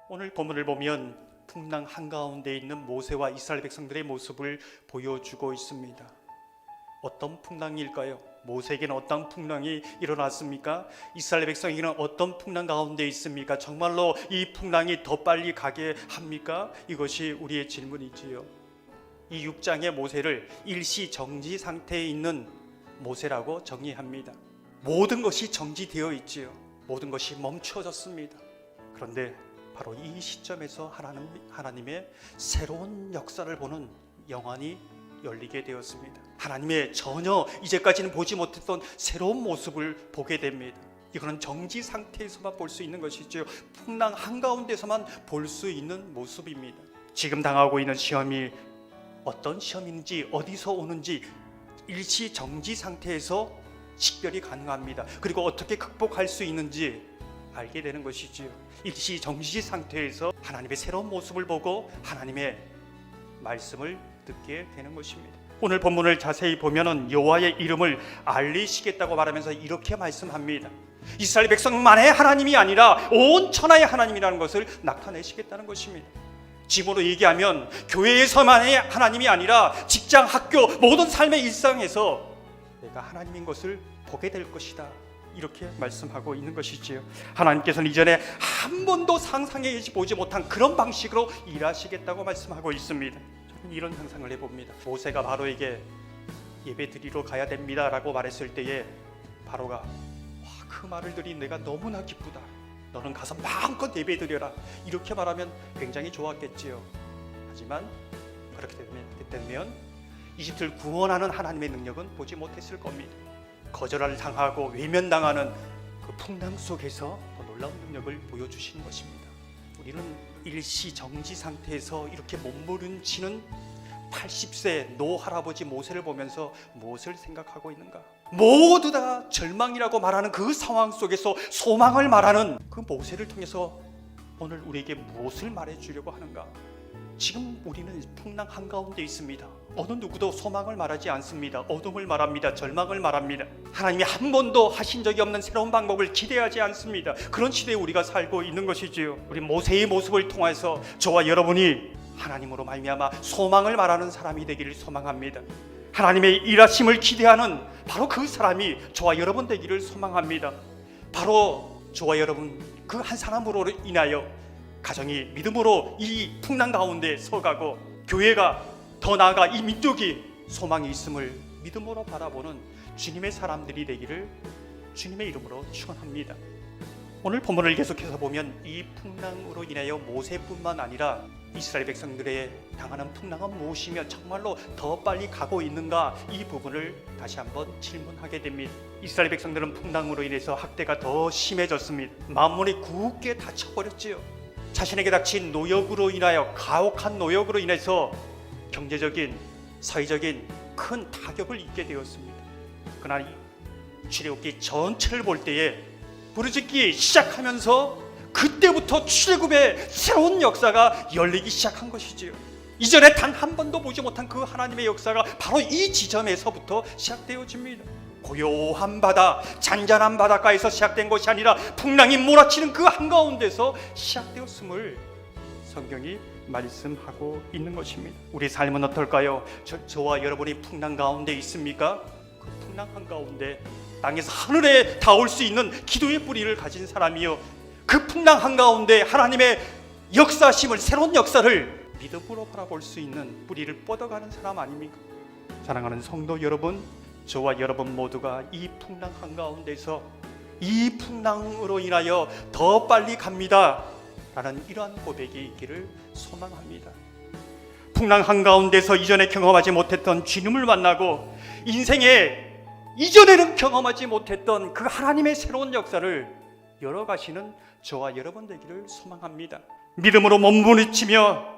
오늘 본문을 보면 풍랑 한가운데 있는 모세와 이스라엘 백성들의 모습을 보여주고 있습니다. 어떤 풍랑일까요? 모세에게는 어떤 풍랑이 일어났습니까? 이스라엘 백성에게는 어떤 풍랑 가운데 있습니까? 정말로 이 풍랑이 더 빨리 가게 합니까? 이것이 우리의 질문이지요. 이 6장의 모세를 일시정지 상태에 있는 모세라고 정의합니다. 모든 것이 정지되어 있지요. 모든 것이 멈춰졌습니다. 그런데 바로 이 시점에서 하나님의 새로운 역사를 보는 영안이 열리게 되었습니다. 하나님의 전혀 이제까지는 보지 못했던 새로운 모습을 보게 됩니다. 이거는 정지 상태에서만 볼 수 있는 것이죠. 풍랑 한가운데서만 볼 수 있는 모습입니다. 지금 당하고 있는 시험이 어떤 시험인지 어디서 오는지 일시 정지 상태에서 식별이 가능합니다. 그리고 어떻게 극복할 수 있는지 알게 되는 것이지요. 일시 정지 상태에서 하나님의 새로운 모습을 보고 하나님의 말씀을 듣게 되는 것입니다. 오늘 본문을 자세히 보면은 여호와의 이름을 알리시겠다고 말하면서 이렇게 말씀합니다. 이스라엘 백성만의 하나님이 아니라 온 천하의 하나님이라는 것을 나타내시겠다는 것입니다. 지금으로 얘기하면 교회에서만의 하나님이 아니라 직장, 학교, 모든 삶의 일상에서 내가 하나님인 것을 보게 될 것이다. 이렇게 말씀하고 있는 것이지요. 하나님께서는 이전에 한 번도 상상해 보지 못한 그런 방식으로 일하시겠다고 말씀하고 있습니다. 저는 이런 상상을 해봅니다. 모세가 바로에게 예배 드리러 가야 됩니다 라고 말했을 때에 바로가 그 말을 들이 내가 너무나 기쁘다. 너는 가서 마음껏 예배 드려라. 이렇게 말하면 굉장히 좋았겠지요. 하지만 그렇게 되면 이집트를 구원하는 하나님의 능력은 보지 못했을 겁니다. 거절을 당하고 외면당하는 그 풍랑 속에서 더 놀라운 능력을 보여주시는 것입니다. 우리는 일시 정지 상태에서 이렇게 몸부림치는 80세 노 할아버지 모세를 보면서 무엇을 생각하고 있는가? 모두 다 절망이라고 말하는 그 상황 속에서 소망을 말하는 그 모세를 통해서 오늘 우리에게 무엇을 말해주려고 하는가? 지금 우리는 풍랑 한가운데 있습니다. 어느 누구도 소망을 말하지 않습니다. 어둠을 말합니다. 절망을 말합니다. 하나님이 한 번도 하신 적이 없는 새로운 방법을 기대하지 않습니다. 그런 시대에 우리가 살고 있는 것이지요. 우리 모세의 모습을 통해서 저와 여러분이 하나님으로 말미암아 소망을 말하는 사람이 되기를 소망합니다. 하나님의 일하심을 기대하는 바로 그 사람이 저와 여러분 되기를 소망합니다. 바로 저와 여러분 그 한 사람으로 인하여 가정이 믿음으로 이 풍랑 가운데 서가고 교회가 더 나아가 이 민족이 소망이 있음을 믿음으로 바라보는 주님의 사람들이 되기를 주님의 이름으로 축원합니다. 오늘 본문을 계속해서 보면 이 풍랑으로 인하여 모세뿐만 아니라 이스라엘 백성들의 당하는 풍랑은 무엇이며 정말로 더 빨리 가고 있는가, 이 부분을 다시 한번 질문하게 됩니다. 이스라엘 백성들은 풍랑으로 인해서 학대가 더 심해졌습니다. 만물이 굳게 닫혀버렸지요. 자신에게 닥친 노역으로 인하여, 가혹한 노역으로 인해서 경제적인, 사회적인 큰 타격을 입게 되었습니다. 그러나 출애굽기 전체를 볼 때에 부르짖기 시작하면서 그때부터 출애굽의 새로운 역사가 열리기 시작한 것이지요. 이전에 단 한 번도 보지 못한 그 하나님의 역사가 바로 이 지점에서부터 시작되어집니다. 고요한 바다, 잔잔한 바닷가에서 시작된 것이 아니라 풍랑이 몰아치는 그 한가운데서 시작되었음을 성경이 말씀하고 있는 것입니다. 우리 삶은 어떨까요? 저와 여러분이 풍랑 가운데 있습니까? 그 풍랑 한가운데 땅에서 하늘에 닿을 수 있는 기도의 뿌리를 가진 사람이요, 그 풍랑 한가운데 하나님의 역사심을, 새로운 역사를 믿음으로 바라볼 수 있는 뿌리를 뻗어가는 사람 아닙니까? 사랑하는 성도 여러분, 저와 여러분 모두가 이 풍랑 한가운데서 이 풍랑으로 인하여 더 빨리 갑니다 라는 이러한 고백이 있기를 소망합니다. 풍랑 한가운데서 이전에 경험하지 못했던 주님을 만나고 인생에 이전에는 경험하지 못했던 그 하나님의 새로운 역사를 열어가시는 저와 여러분 되기를 소망합니다. 믿음으로 몸부림치며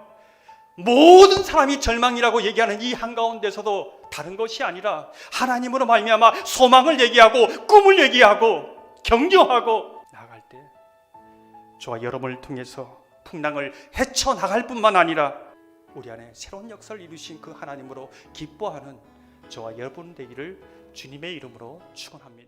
모든 사람이 절망이라고 얘기하는 이 한가운데서도 다른 것이 아니라 하나님으로 말미암아 소망을 얘기하고 꿈을 얘기하고 격려하고 나아갈 때 저와 여러분을 통해서 풍랑을 헤쳐나갈 뿐만 아니라 우리 안에 새로운 역사를 이루신 그 하나님으로 기뻐하는 저와 여러분 되기를 주님의 이름으로 축원합니다.